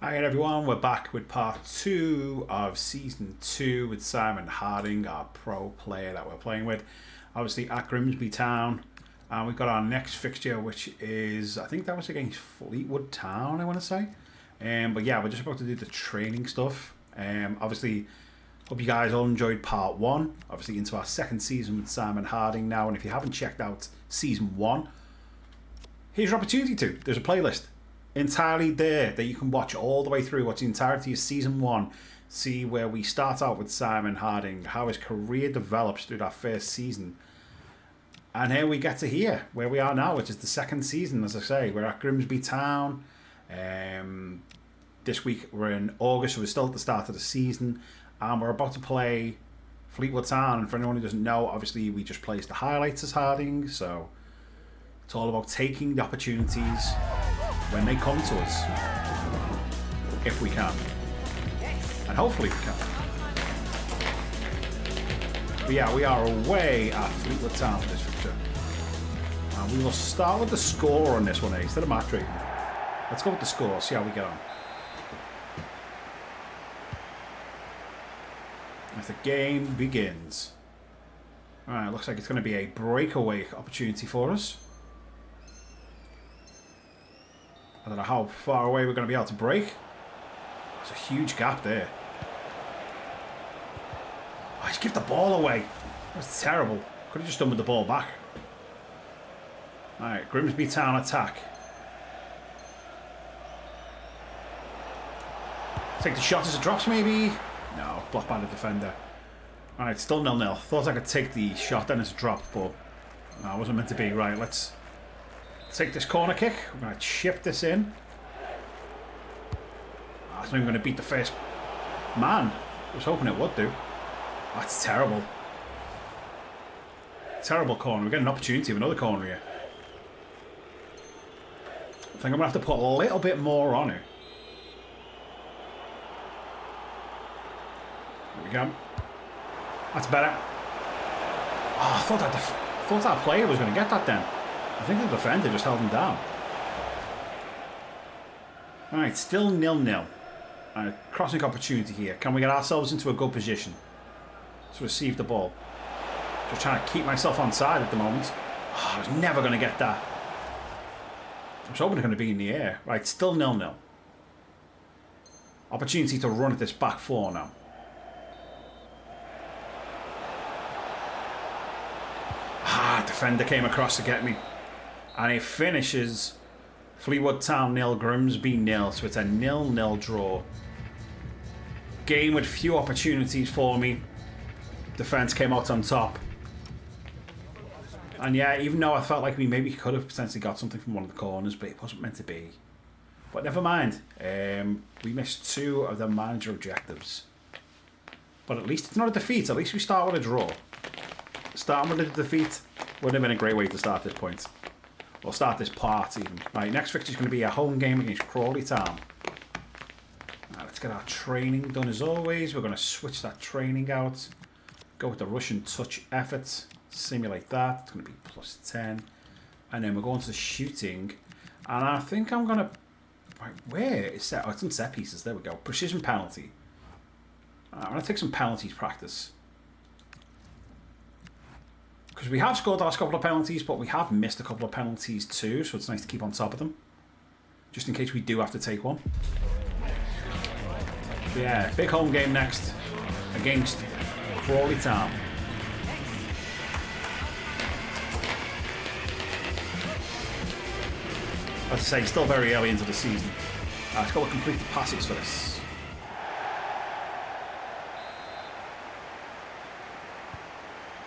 Hi everyone, we're back with part 2 of Season 2 with Simon Harding, our pro player that we're playing with. Obviously at Grimsby Town. And we've got our next fixture, which is, I think that was against Fleetwood Town, I want to say. But yeah, we're just about to do the training stuff. Obviously, hope you guys all enjoyed part 1. Obviously into our second season with Simon Harding now. And if you haven't checked out Season 1, here's your opportunity to. There's a playlist entirely there that you can watch all the way through, watch the entirety of Season 1, see where we start out with Simon Harding, how his career develops through that first season. And here we get to here, where we are now, which is the second season, as I say. We're at Grimsby Town. This week we're in August, so we're still at the start of the season. And we're about to play Fleetwood Town. And for anyone who doesn't know, obviously we just placed the highlights as Harding, so it's all about taking the opportunities when they come to us, if we can, and hopefully we can. But yeah, we are away at Fleetwood Town for this fixture, and we will start with the score on this one, instead of match rating. Let's go with the score, see how we get on. As the game begins. Alright, looks like it's going to be a breakaway opportunity for us. I don't know how far away we're going to be able to break. There's a huge gap there. Oh, he's given the ball away. That's terrible. Could have just done with the ball back. Alright, Grimsby Town attack. Take the shot as it drops, maybe? No, blocked by the defender. Alright, still 0-0. Thought I could take the shot then as it dropped, but no, it wasn't meant to be. Right, let's take this corner kick. We're going to chip this in. Oh, it's not even going to beat the first man. I was hoping it would do. Oh, that's terrible. Terrible corner. We're getting an opportunity of another corner here. I think I'm going to have to put a little bit more on it. There we go. That's better. Oh, I thought that player was going to get that then. I think the defender just held him down. Alright, still 0-0. Crossing opportunity here. Can we get ourselves into a good position to receive the ball? Just trying to keep myself on side at the moment. Oh, I was never going to get that. I was hoping it was going to be in the air. Right, still 0-0. Opportunity to run at this back four now. Defender came across to get me. And it finishes Fleetwood Town 0, Grimsby 0. So it's a 0-0 draw. Game with few opportunities for me. Defence came out on top. And yeah, even though I felt like we maybe could have potentially got something from one of the corners, but it wasn't meant to be. But never mind. We missed 2 of the manager objectives. But at least it's not a defeat. At least we start with a draw. Starting with a defeat would have been a great way to start this point. Or start this part even. Right, next fixture is going to be a home game against Crawley Town. Right, let's get our training done as always. We're going to switch that training out. Go with the Russian touch effort. Simulate that. It's going to be +10. And then we're going to the shooting. And I think I'm going to... Right, where is set? Oh, it's in set pieces. There we go. Precision penalty. I'm going to take some penalties practice. Because we have scored the last couple of penalties, but we have missed a couple of penalties too, so it's nice to keep on top of them. Just in case we do have to take one. So yeah, big home game next against Crawley Town. As I say, still very early into the season. Let's go complete the passes for this.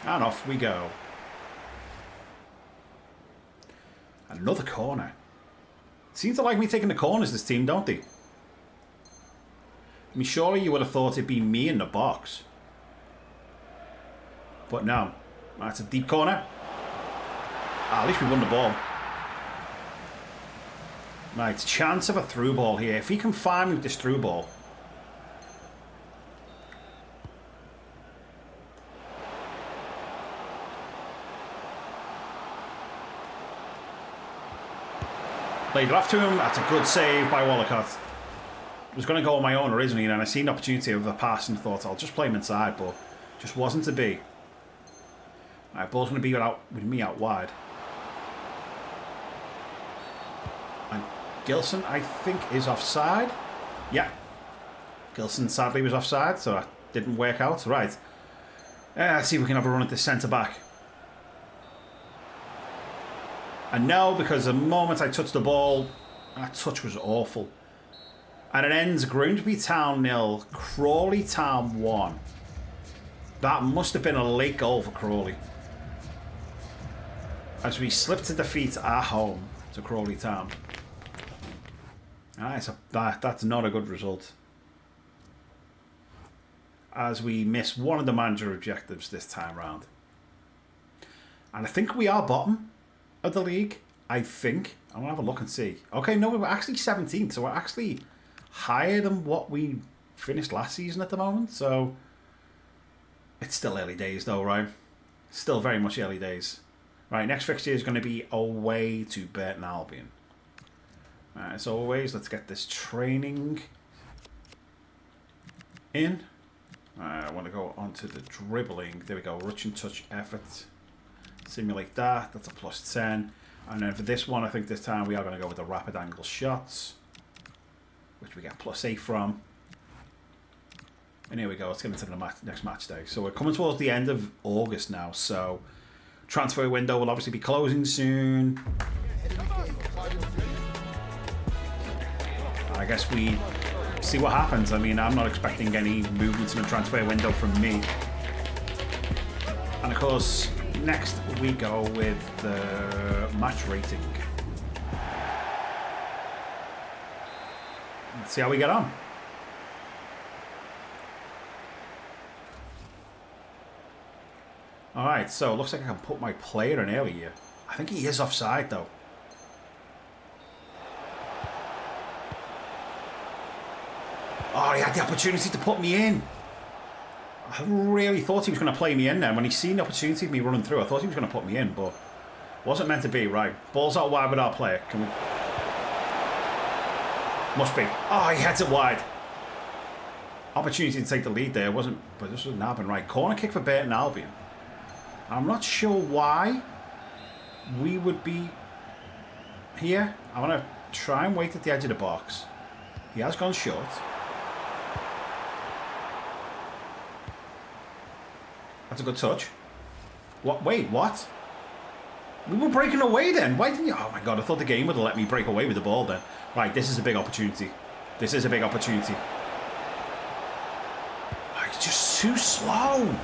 And off we go. Another corner. Seems to like me taking the corners, this team, don't they? I mean, surely you would have thought it'd be me in the box. But no. That's a deep corner. At least we won the ball. Right, chance of a through ball here. If he can find me with this through ball. Played it off to him. That's a good save by Walcott. was going to go on my own originally, and I seen the opportunity of the pass and thought I'll just play him inside, but just wasn't to be. Alright, ball's going to be with me out wide. And Gilson, I think, is offside. Yeah. Gilson sadly was offside, so that didn't work out. Right. Let's see if we can have a run at the centre-back. And no, because the moment I touched the ball, that touch was awful. And it ends Grimsby Town 0, Crawley Town 1. That must have been a late goal for Crawley. As we slip to defeat at home to Crawley Town. Alright, so that's not a good result. As we miss one of the manager objectives this time round. And I think we are bottom of the league. I think. I'm going to have a look and see. Okay, no, we're actually 17th. So we're actually higher than what we finished last season at the moment. So it's still early days though, right? Still very much early days. Right, next fixture is going to be away to Burton Albion. As always, let's get this training in. I want to go on to the dribbling. There we go. Rush and touch effort. Simulate that. That's a +10. And then for this one, I think this time we are going to go with the rapid angle shots, which we get +8 from. And here we go. Let's get into the next match day. So we're coming towards the end of August now. So transfer window will obviously be closing soon. I guess we see what happens. I mean, I'm not expecting any movements in the transfer window from me. And of course, next we go with the match rating. Let's see how we get on. Alright, so it looks like I can put my player in early here. I think he is offside though. Oh, he had the opportunity to put me in. I really thought he was going to play me in then. When he seen the opportunity of me running through, I thought he was going to put me in, but wasn't meant to be. Right, ball's out wide with our player. Can we? Must be. Oh, he heads it wide. Opportunity to take the lead there, wasn't, but this wasn't happening. Right, corner kick for Burton Albion. I'm not sure why we would be here. I want to try and wait at the edge of the box. He has gone short. That's a good touch. What? Wait, what? We were breaking away then. Why didn't you? Oh my god, I thought the game would have let me break away with the ball then. Right, this is a big opportunity. This is a big opportunity. Oh, it's just too slow.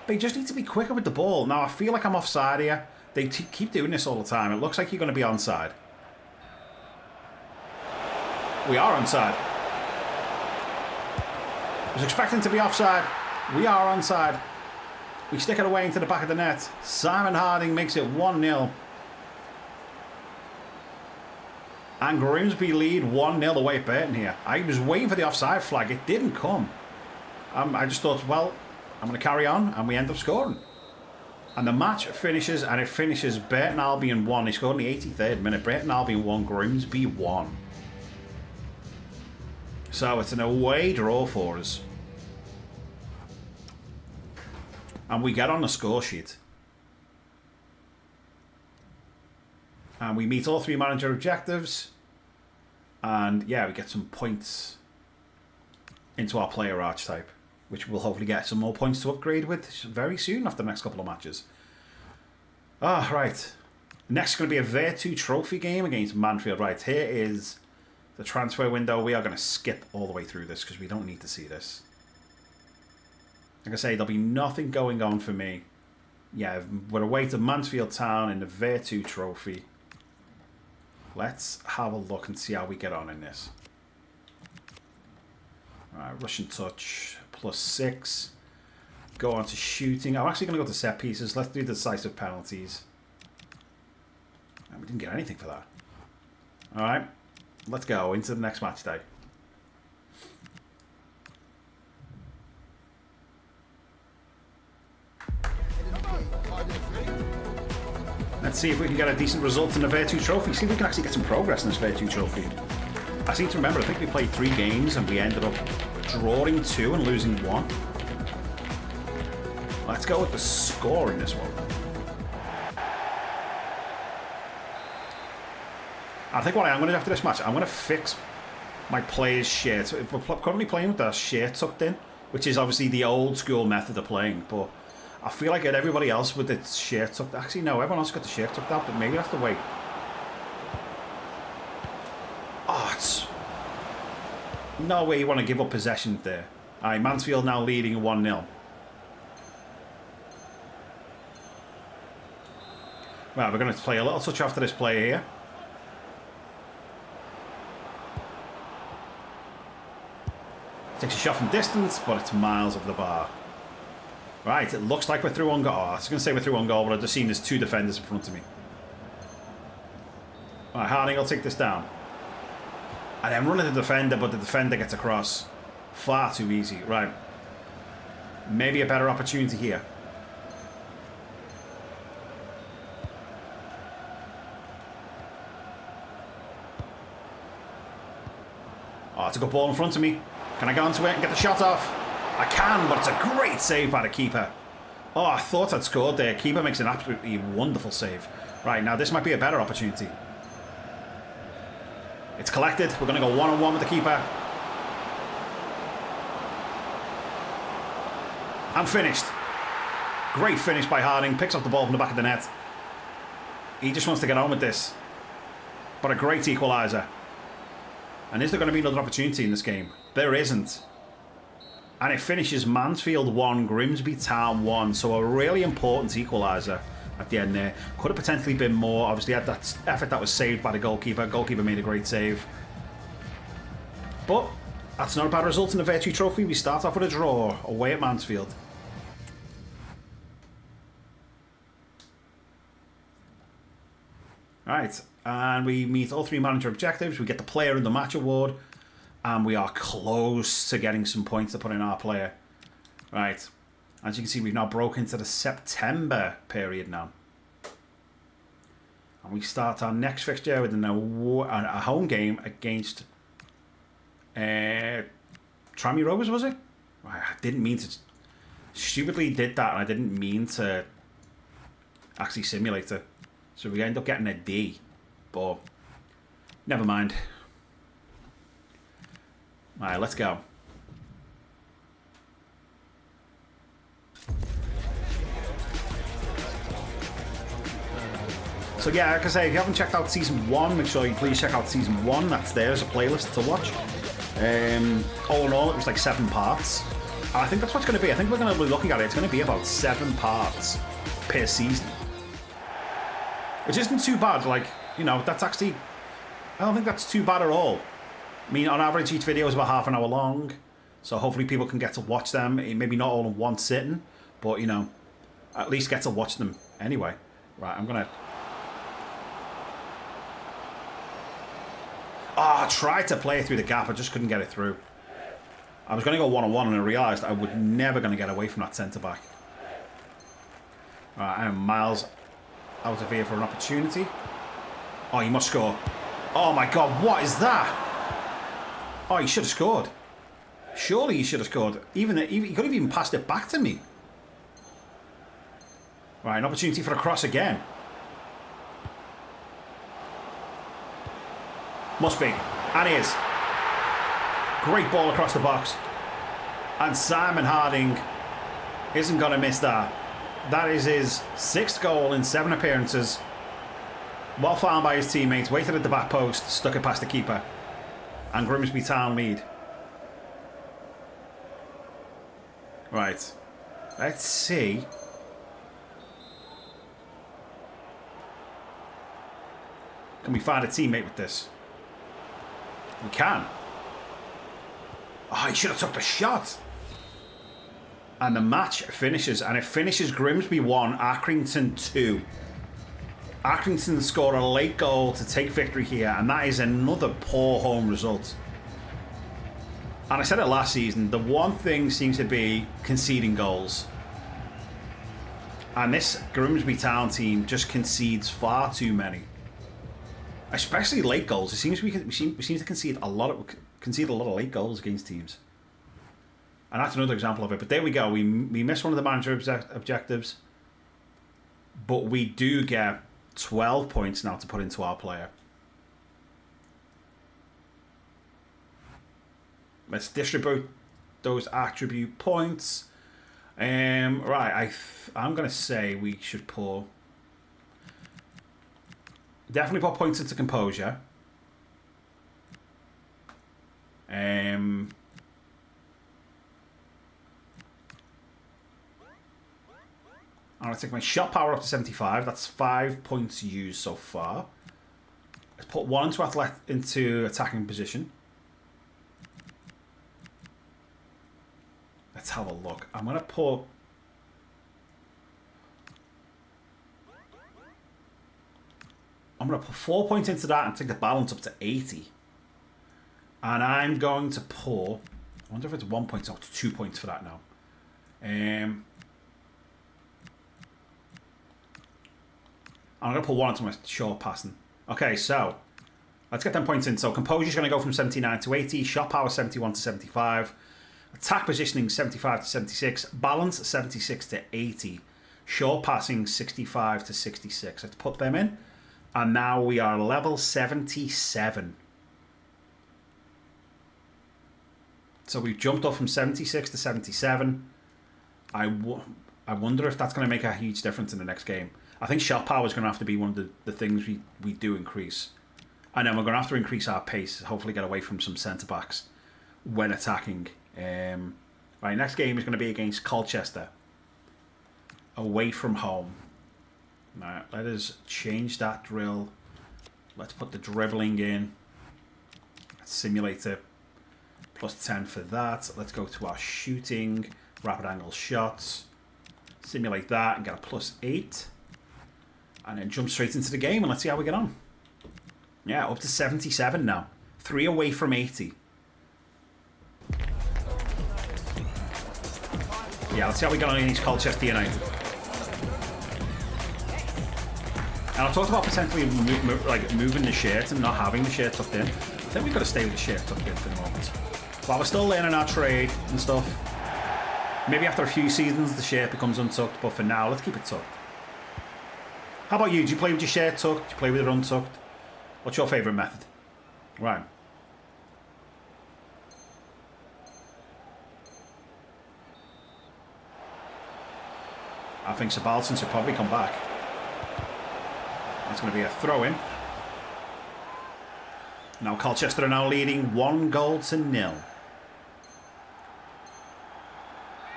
They just need to be quicker with the ball. Now, I feel like I'm offside here. They keep doing this all the time. It looks like you're going to be onside. We are onside. I was expecting to be offside. We are onside. We stick it away into the back of the net. Simon Harding makes it 1-0. And Grimsby lead 1-0 away at Burton here. I was waiting for the offside flag. It didn't come. I just thought, well, I'm going to carry on. And we end up scoring. And the match finishes, and it finishes Burton Albion 1. They scored in the 83rd minute. Burton Albion 1, Grimsby 1. So it's an away draw for us. And we get on the score sheet. And we meet all 3 manager objectives. And yeah, we get some points into our player archetype, which we'll hopefully get some more points to upgrade with very soon after the next couple of matches. Ah, right. Next is going to be a Virtu Trophy game against Manfield. Right, here is the transfer window. We are going to skip all the way through this because we don't need to see this. Like I say, there'll be nothing going on for me. Yeah, we're away to Mansfield Town in the Virtu Trophy. Let's have a look and see how we get on in this. Alright, Russian touch, +6. Go on to shooting. I'm actually going to go to set pieces. Let's do decisive penalties. And we didn't get anything for that. Alright, let's go into the next match day. Let's see if we can get a decent result in the Virtu Trophy. See if we can actually get some progress in this Virtu Trophy. I seem to remember, I think we played 3 games and we ended up drawing 2 and losing 1. Let's go with the score in this one. I think what I'm going to do after this match, I'm going to fix my players' shirts. We're currently playing with their shirt tucked in, which is obviously the old school method of playing, but I feel like everybody else with its shirt tucked... Actually, no, everyone else got the shirt tucked out, but maybe that's the way. Oh, it's... No way you want to give up possession there. Alright, Mansfield now leading 1-0. Right, we're going to play a little touch after this play here. Takes a shot from distance, but it's miles of the bar. Right, it looks like we're through on goal. Oh, I was going to say we're through on goal, but I've just seen there's 2 defenders in front of me. Right, Harding will take this down. And then run at the defender, but the defender gets across. Far too easy. Right. Maybe a better opportunity here. Oh, it's a good ball in front of me. Can I go onto it and get the shot off? I can, but it's a great save by the keeper. Oh, I thought I'd scored there. Keeper makes an absolutely wonderful save. Right, now this might be a better opportunity. It's collected. We're going to go one-on-one with the keeper. I'm finished. Great finish by Harding. Picks up the ball from the back of the net. He just wants to get on with this. But a great equaliser. And is there going to be another opportunity in this game? There isn't. And it finishes Mansfield 1, Grimsby Town 1. So a really important equaliser at the end there. Could have potentially been more. Obviously had that effort that was saved by the goalkeeper. Goalkeeper made a great save. But that's not a bad result in the Virtue Trophy. We start off with a draw away at Mansfield. Right, and we meet all 3 manager objectives. We get the player of the match award. And we are close to getting some points to put in our player. Right. As you can see, we've now broken into the September period now. And we start our next fixture with a home game against Tranmere Rovers, was it? I didn't mean to... Stupidly did that, and I didn't mean to actually simulate it. So we end up getting a D. But never mind. Alright, let's go. So yeah, like I say, if you haven't checked out Season 1, make sure you please check out Season 1. That's there as a playlist to watch. All in all, it was like 7 parts. And I think that's what's going to be. I think we're going to be looking at it. It's going to be about 7 parts per season. Which isn't too bad. Like, you know, that's actually... I don't think that's too bad at all. I mean, on average, each video is about half an hour long. So hopefully people can get to watch them. Maybe not all in one sitting. But, you know, at least get to watch them anyway. Right, I'm going to... Oh, I tried to play it through the gap. I just couldn't get it through. I was going to go one-on-one and I realised I was never going to get away from that centre-back. Right, I am miles out of here for an opportunity. Oh, he must score. Oh my God, what is that? Oh, he should have scored. Surely he should have scored. He could have even passed it back to me. Right, an opportunity for a cross again. Must be. And he is. Great ball across the box. And Simon Harding isn't going to miss that. That is his 6th goal in 7 appearances. Well found by his teammates. Waited at the back post. Stuck it past the keeper. And Grimsby Town lead. Right. Let's see. Can we find a teammate with this? We can. Oh, he should have took the shot. And the match finishes. And it finishes Grimsby 1, Accrington 2. Accrington scored a late goal to take victory here. And that is another poor home result. And I said it last season. The one thing seems to be conceding goals. And this Grimsby Town team just concedes far too many. Especially late goals. It seems we seem to concede a lot of late goals against teams. And that's another example of it. But there we go. We missed one of the manager objectives. But we do get 12 points now to put into our player. Let's distribute those attribute points. Right, I'm going to say we should pull... Definitely put points into composure. I'm going to take my shot power up to 75. That's 5 points used so far. Let's put 1 into attacking position. Let's have a look. I'm going to put... I'm going to put 4 points into that and take the balance up to 80. And I'm going to pull... I wonder if it's 1 point. Oh, it's 2 points for that now. I'm going to put 1 into my short passing. Okay, so... Let's get them points in. So composure's going to go from 79 to 80. Shot power 71 to 75. Attack positioning 75 to 76. Balance 76 to 80. Short passing 65 to 66. Let's put them in. And now we are level 77. So we've jumped up from 76 to 77. I wonder if that's going to make a huge difference in the next game. I think shot power is going to have to be one of the things we do increase. And then we're going to have to increase our pace. Hopefully get away from some centre-backs when attacking. Right, next game is going to be against Colchester. Away from home. Now, let us change that drill. Let's put the dribbling in. Let's simulate it. Plus 10 for that. Let's go to our shooting. Rapid angle shots. Simulate that and get a plus 8. And then jump straight into the game and let's see how we get on. Yeah, up to 77 now. 3 away from 80. Yeah, let's see how we get on against Colchester United. And I've talked about potentially moving the shirt and not having the shirt tucked in. I think we've got to stay with the shirt tucked in for the moment. While we're still learning our trade and stuff. Maybe after a few seasons the shirt becomes untucked, but for now, let's keep it tucked. How about you? Do you play with your shirt tucked? Do you play with it untucked? What's your favourite method? Right. I think Sebastian should probably come back. That's going to be a throw-in. Now Colchester are now leading 1-0. I'm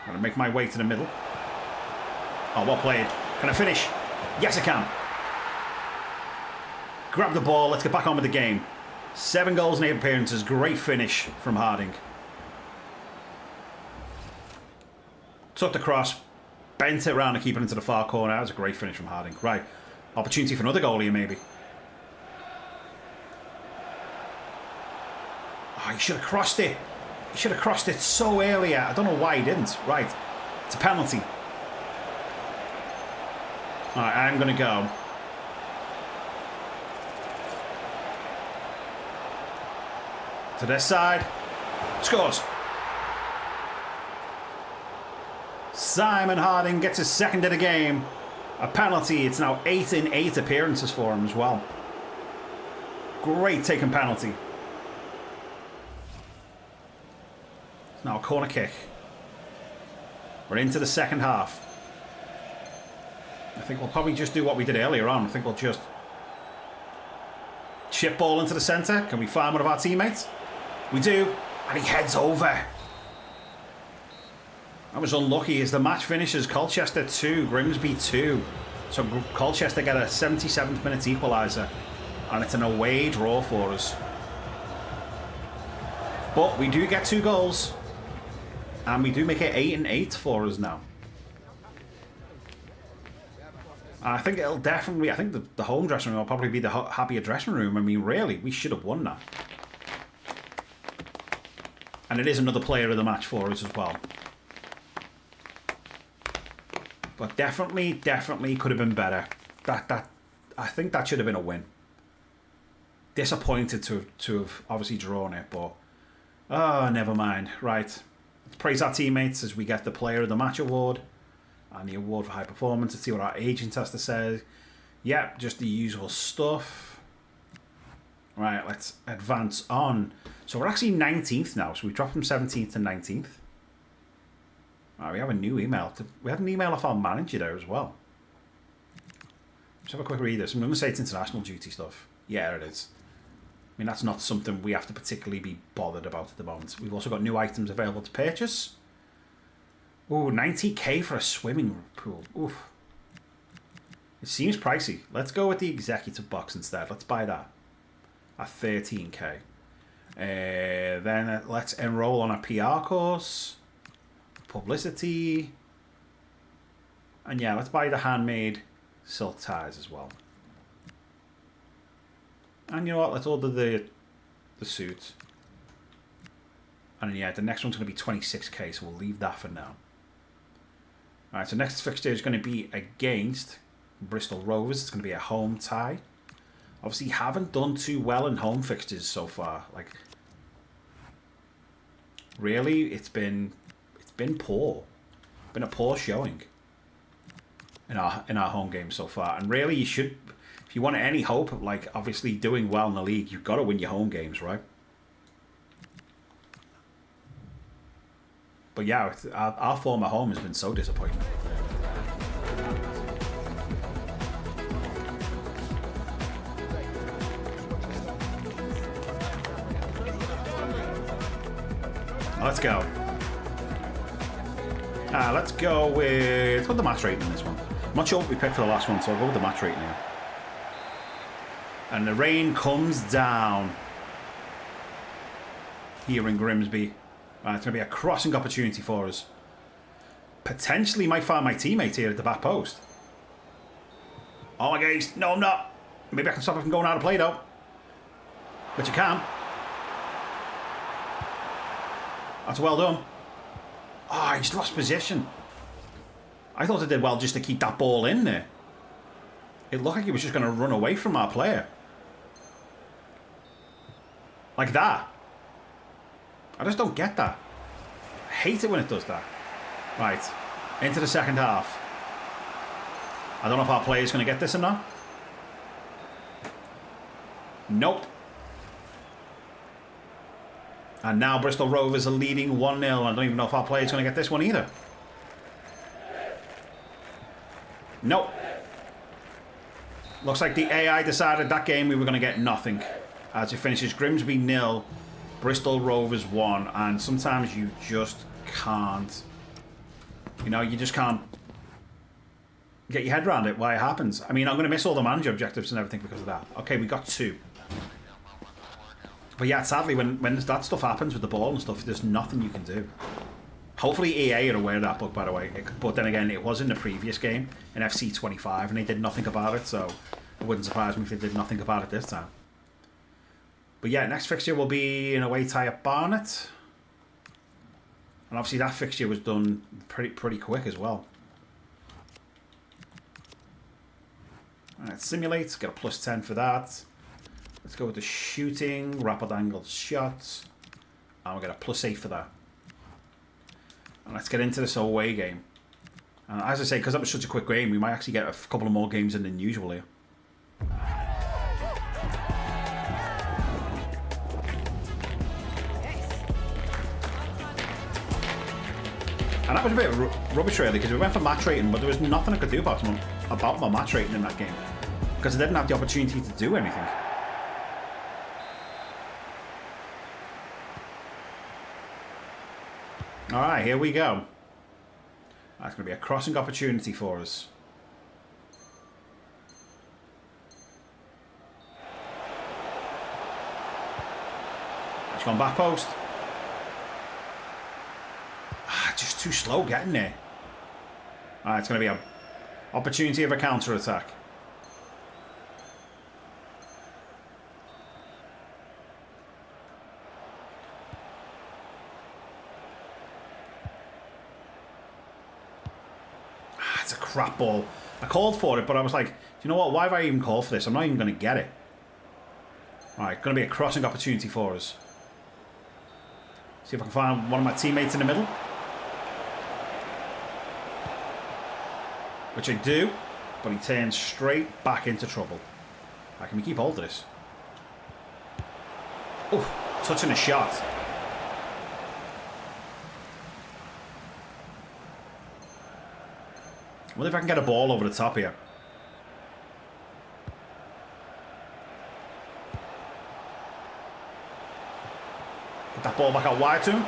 going to make my way to the middle. Oh, well played. Can I finish? Yes, I can. Grab the ball. Let's get back on with the game. 7 goals and 8 appearances. Great finish from Harding. Took the cross. Bent it around and keep it into the far corner. That was a great finish from Harding. Right. Opportunity for another goal here, maybe. Oh, he should have crossed it. He should have crossed it so earlier. I don't know why he didn't. Right. It's a penalty. Alright, I'm going to go. To this side. Scores. Simon Harding gets his second of the game. A penalty. It's now 8 in 8 appearances for him as well. Great taken penalty. It's now a corner kick. We're into the second half. I think we'll probably just do what we did earlier on. I think we'll just chip ball into the centre. Can we find one of our teammates? We do. And he heads over. That was unlucky as the match finishes. Colchester 2, Grimsby 2. So Colchester get a 77th minute equaliser. And it's an away draw for us. But we do get 2 goals. And we do make it 8 in 8 for us now. I think it'll definitely... I think the home dressing room will probably be the happier dressing room. I mean, really, we should have won that. And it is another player of the match for us as well. But definitely could have been better. I think that should have been a win. Disappointed to have obviously drawn it, but never mind. Right, let's praise our teammates as we get the Player of the Match award and the award for high performance. Let's see what our agent has to say. Yeah, just the usual stuff. Right, let's advance on. So we're actually 19th now, so we dropped from 17th to 19th. Right, we have a new email. We have an email off our manager there as well. Let's have a quick read of this. I'm going to say it's international duty stuff. Yeah, it is. I mean, that's not something we have to particularly be bothered about at the moment. We've also got new items available to purchase. Ooh, 90k for a swimming pool. Oof. It seems pricey. Let's go with the executive box instead. Let's buy that at 13k. Then let's enroll on a PR course. Publicity. And yeah, let's buy the handmade silk ties as well. And you know what? Let's order the suit. And yeah, the next one's going to be 26k, so we'll leave that for now. Alright, so next fixture is going to be against Bristol Rovers. It's going to be a home tie. Obviously, haven't done too well in home fixtures so far. Like, really, it's been poor. Been a poor showing in our home games so far. And really, you should, if you want any hope of, like, obviously doing well in the league, you've got to win your home games, right? But yeah, our form at home has been so disappointing. Let's go. Let's go with the match rating in this one. I'm not sure what we picked for the last one, so I'll go with the match rating here. And the rain comes down here in Grimsby. It's going to be a crossing opportunity for us. Potentially might find my teammate here at the back post. Oh my God, no, I'm not. Maybe I can stop him from going out of play though. But you can. That's well done. Oh, he's lost position. I thought I did well just to keep that ball in there. It looked like he was just going to run away from our player. Like that. I just don't get that. I hate it when it does that. Right. Into the second half. I don't know if our player's going to get this or not. Nope. And now Bristol Rovers are leading 1-0. I don't even know if our player's going to get this one either. Nope. Looks like the AI decided that game we were going to get nothing. As it finishes Grimsby 0, Bristol Rovers 1. And sometimes you just can't. You know, you just can't get your head around it, why it happens. I mean, I'm going to miss all the manager objectives and everything because of that. Okay, we got 2. But yeah, sadly, when that stuff happens with the ball and stuff, there's nothing you can do. Hopefully EA are aware of that book, by the way. But then again, it was in the previous game, in FC 25, and they did nothing about it, so it wouldn't surprise me if they did nothing about it this time. But yeah, next fixture will be an away tie at Barnet. And obviously that fixture was done pretty quick as well. Alright, simulate, get a +10 for that. Let's go with the shooting, rapid angle shots. And we'll get a +8 for that. And let's get into this away game. And as I say, because that was such a quick game, we might actually get a couple of more games in than usual here. And that was a bit rubbish really, because we went for match rating, but there was nothing I could do about my match rating in that game. Because I didn't have the opportunity to do anything. Alright, here we go. That's going to be a crossing opportunity for us. It's gone back post. Just too slow getting there. Alright, it's going to be an opportunity of a counter-attack. It's a crap ball. I called for it, but I was like, do you know what? Why have I even called for this? I'm not even going to get it. Alright, going to be a crossing opportunity for us. See if I can find one of my teammates in the middle. Which I do, but he turns straight back into trouble. Right, can we keep hold of this? Oh, touching a shot. I wonder if I can get a ball over the top here. Get that ball back out wide to him.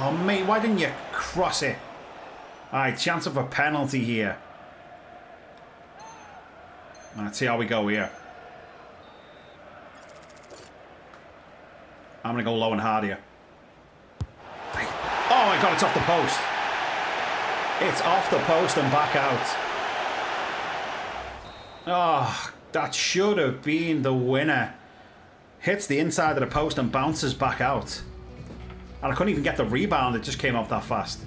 Oh, mate, why didn't you cross it? Alright, chance of a penalty here. Let's see how we go here. I'm going to go low and hard here. Oh my god, it's off the post. It's off the post and back out. Oh, that should have been the winner. Hits the inside of the post and bounces back out. And I couldn't even get the rebound, it just came off that fast.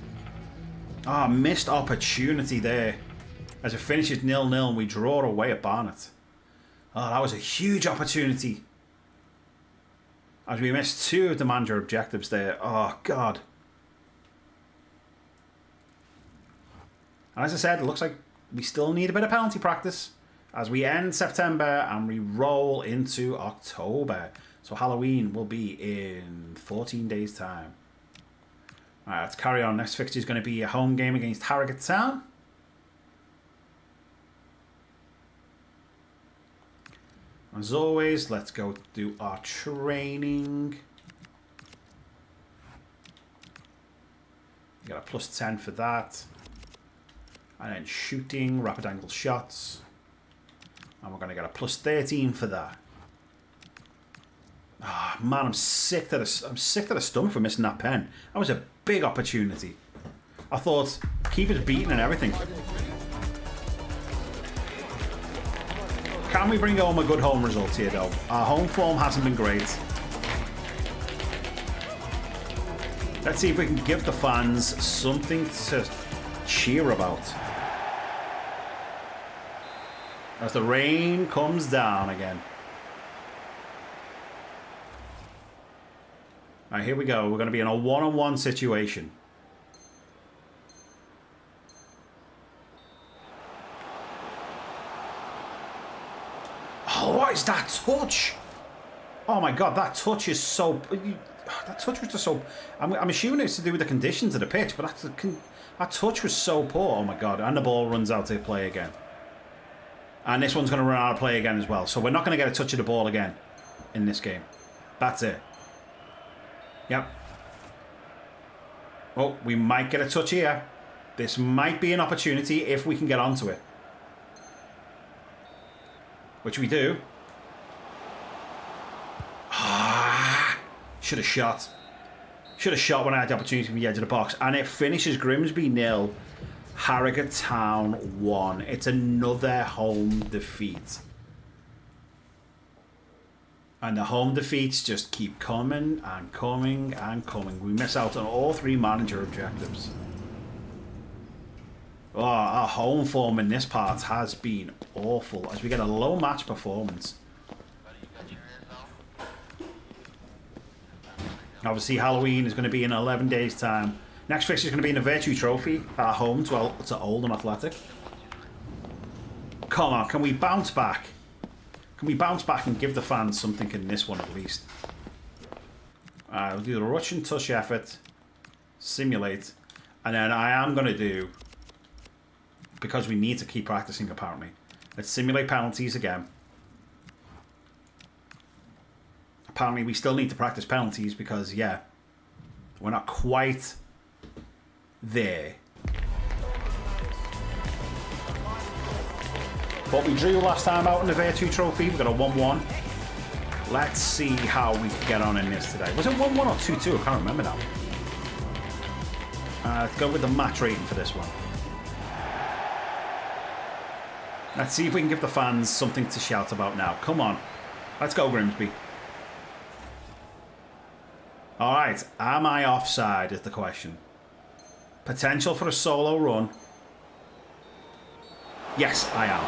Ah, missed opportunity there. As it finishes 0-0 and we draw away at Barnet. Oh, that was a huge opportunity. As we missed 2 of the manager objectives there. Oh, God. And as I said, it looks like we still need a bit of penalty practice as we end September and we roll into October. So Halloween will be in 14 days' time. All right, let's carry on. Next fixture is going to be a home game against Harrogate Town. As always, let's go do our training. We got a plus 10 for that. And then shooting, rapid angle shots. And we're going to get a plus 13 for that. Ah, oh, man, I'm sick to the stomach for missing that pen. That was a big opportunity. I thought keeper's beaten and everything. Can we bring home a good home result here, though? Our home form hasn't been great. Let's see if we can give the fans something to cheer about. As the rain comes down again. Alright, here we go. We're going to be in a one-on-one situation. Oh, what is that touch? Oh my god, that touch is so... That touch was just so... I'm assuming it's to do with the conditions of the pitch, but that touch was so poor. Oh my god, and the ball runs out to play again. And this one's going to run out of play again as well. So we're not going to get a touch of the ball again in this game. That's it. Yep. Oh, we might get a touch here. This might be an opportunity if we can get onto it. Which we do. Ah, should have shot. Should have shot when I had the opportunity from the edge of the box. And it finishes Grimsby 0. Harrogate Town 1. It's another home defeat. And the home defeats just keep coming and coming and coming. We miss out on all 3 manager objectives. Oh, our home form in this part has been awful as we get a low match performance. Obviously, Halloween is going to be in 11 days' time. Next fixture is going to be in the Virtue Trophy at home to Oldham Athletic. Come on, can we bounce back? Can we bounce back and give the fans something in this one at least? We'll do the rush and touch effort, simulate, and then I am going to do, because we need to keep practicing apparently, let's simulate penalties again. Apparently we still need to practice penalties because, yeah, we're not quite there. But we drew last time out in the Virtue Trophy. We got a 1-1. Let's see how we can get on in this today. Was it 1-1 or 2-2? I can't remember now. Let's go with the match rating for this one. Let's see if we can give the fans something to shout about now. Come on. Let's go, Grimsby. Alright, am I offside is the question. Potential for a solo run. Yes, I am.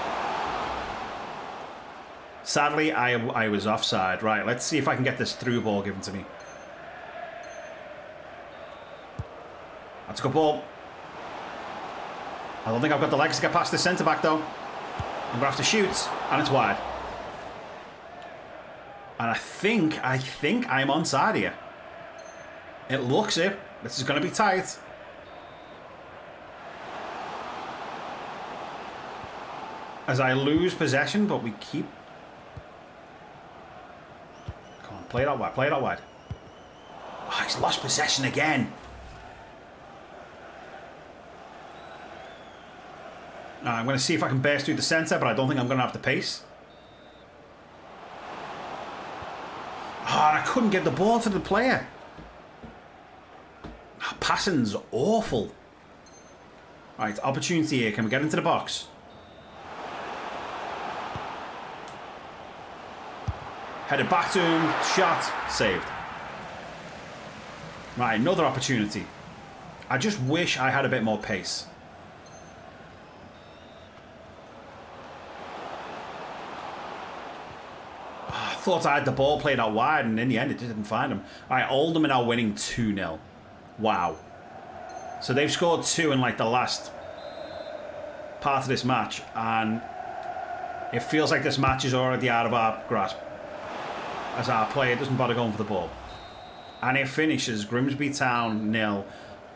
Sadly, I was offside. Right, let's see if I can get this through ball given to me. That's a good ball. I don't think I've got the legs to get past the centre-back, though. I'm going to have to shoot, and it's wide. And I think I'm onside here. It looks it. This is going to be tight. As I lose possession, but we keep... Come on, play it out wide, play it out wide. Oh, he's lost possession again. I'm going to see if I can burst through the centre, but I don't think I'm going to have the pace. I couldn't get the ball to the player. Passing's awful. Right, opportunity here. Can we get into the box? Headed back to him. Shot. Saved. Right, another opportunity. I just wish I had a bit more pace. Thought I had the ball played out wide, and in the end it just didn't find him. Alright, Oldham are now winning 2-0. Wow. So they've scored 2 in like the last part of this match, and it feels like this match is already out of our grasp as our player doesn't bother going for the ball. And it finishes Grimsby Town 0,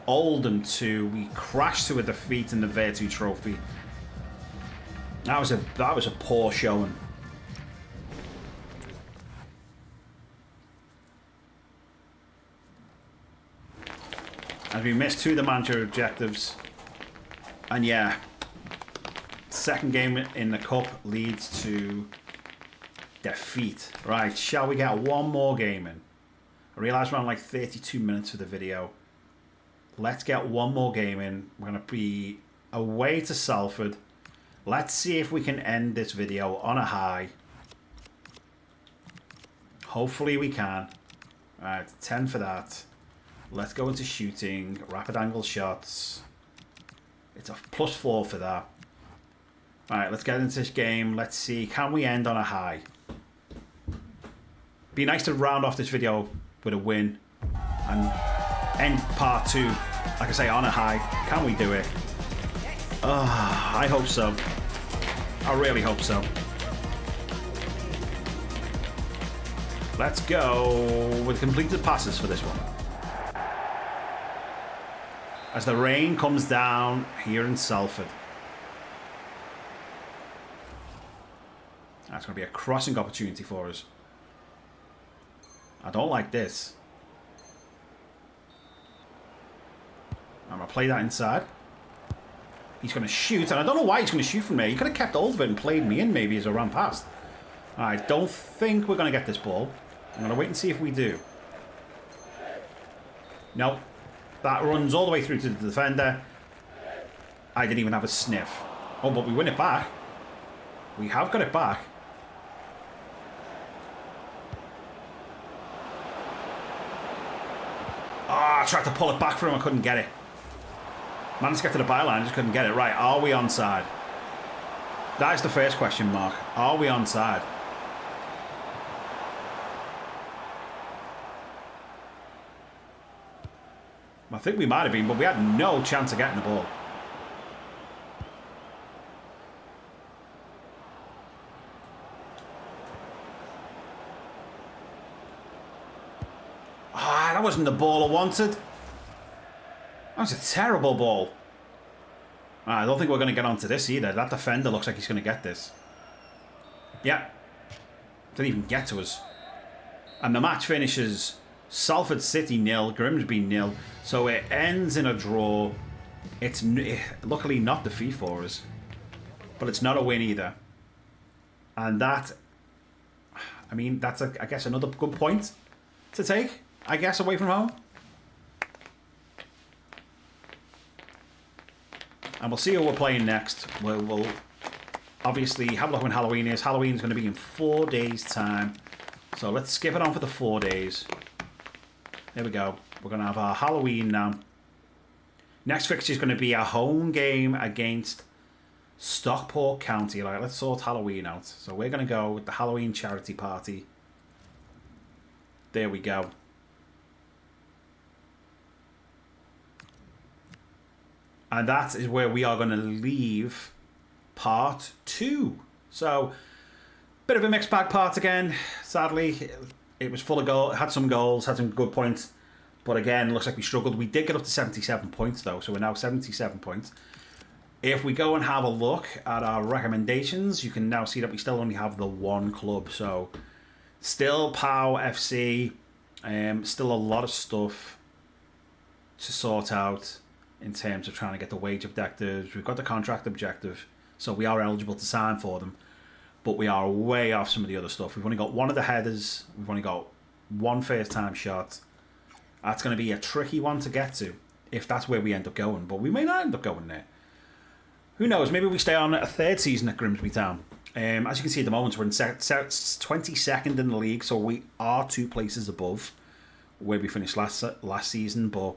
Oldham 2. We crashed to a defeat in the Virtu Trophy. That was a poor showing. As we missed 2 of the manager objectives. And yeah, second game in the cup leads to defeat. Right, shall we get one more game in? I realise we're on like 32 minutes for the video. Let's get one more game in. We're going to be away to Salford. Let's see if we can end this video on a high. Hopefully we can. Alright, 10 for that. Let's go into shooting, rapid angle shots. It's a +4 for that. Alright, let's get into this game. Let's see, can we end on a high? Be nice to round off this video with a win and end part 2, like I say, on a high. Can we do it? I hope so. I really hope so. Let's go with completed passes for this one. As the rain comes down here in Salford. That's going to be a crossing opportunity for us. I don't like this. I'm going to play that inside. He's going to shoot, and I don't know why he's going to shoot from there. He could have kept hold of it and played me in maybe as I ran past. I don't think we're going to get this ball. I'm going to wait and see if we do. Nope. That runs all the way through to the defender. I didn't even have a sniff. Oh, but we win it back. We have got it back. I tried to pull it back for him. I couldn't get it. Managed to get to the byline. Just couldn't get it. Right, are we onside? That is the first question mark. Are we onside? I think we might have been, but we had no chance of getting the ball. That wasn't the ball I wanted. That was a terrible ball. I don't think we're going to get onto this either. That defender looks like he's going to get this. Yeah. Didn't even get to us. And the match finishes Salford City 0, Grimsby 0. So it ends in a draw. It's luckily not defeat for us. But it's not a win either. And that, I mean, that's, I guess, another good point to take, I guess, away from home. And we'll see who we're playing next. We'll obviously have a look when Halloween is. Halloween's going to be in 4 days' time. So let's skip it on for the 4 days. There we go. We're going to have our Halloween now. Next fixture is going to be a home game against Stockport County. Like, let's sort Halloween out. So we're going to go with the Halloween charity party. There we go. And that is where we are going to leave part 2. So, bit of a mixed bag part again. Sadly, it was full of goals. Had some goals, had some good points. But again, looks like we struggled. We did get up to 77 points though. So we're now 77 points. If we go and have a look at our recommendations, you can now see that we still only have the one club. So, still POW FC. Still a lot of stuff to sort out in terms of trying to get the wage objectives. We've got the contract objective, so we are eligible to sign for them. But we are way off some of the other stuff. We've only got one of the headers. We've only got one first-time shot. That's going to be a tricky one to get to, if that's where we end up going. But we may not end up going there. Who knows? Maybe we stay on a third season at Grimsby Town. As you can see at the moment, we're in 22nd in the league, so we are 2 places above where we finished last season. But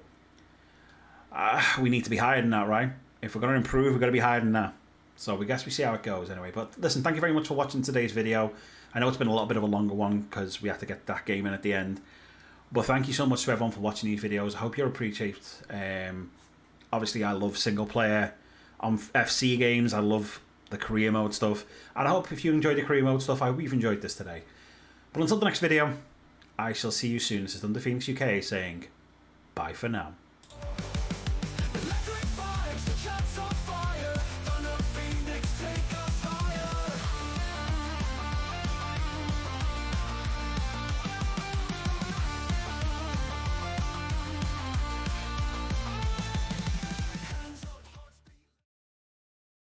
we need to be higher than that, right? If we're going to improve, we've got to be higher than that. So we guess we see how it goes anyway. But listen, thank you very much for watching today's video. I know it's been a little bit of a longer one because we have to get that game in at the end. But thank you so much to everyone for watching these videos. I hope you appreciate. Obviously, I love single player on FC games. I love the career mode stuff. And I hope if you enjoyed the career mode stuff, I hope you've enjoyed this today. But until the next video, I shall see you soon. This is Thunder Phoenix UK saying bye for now.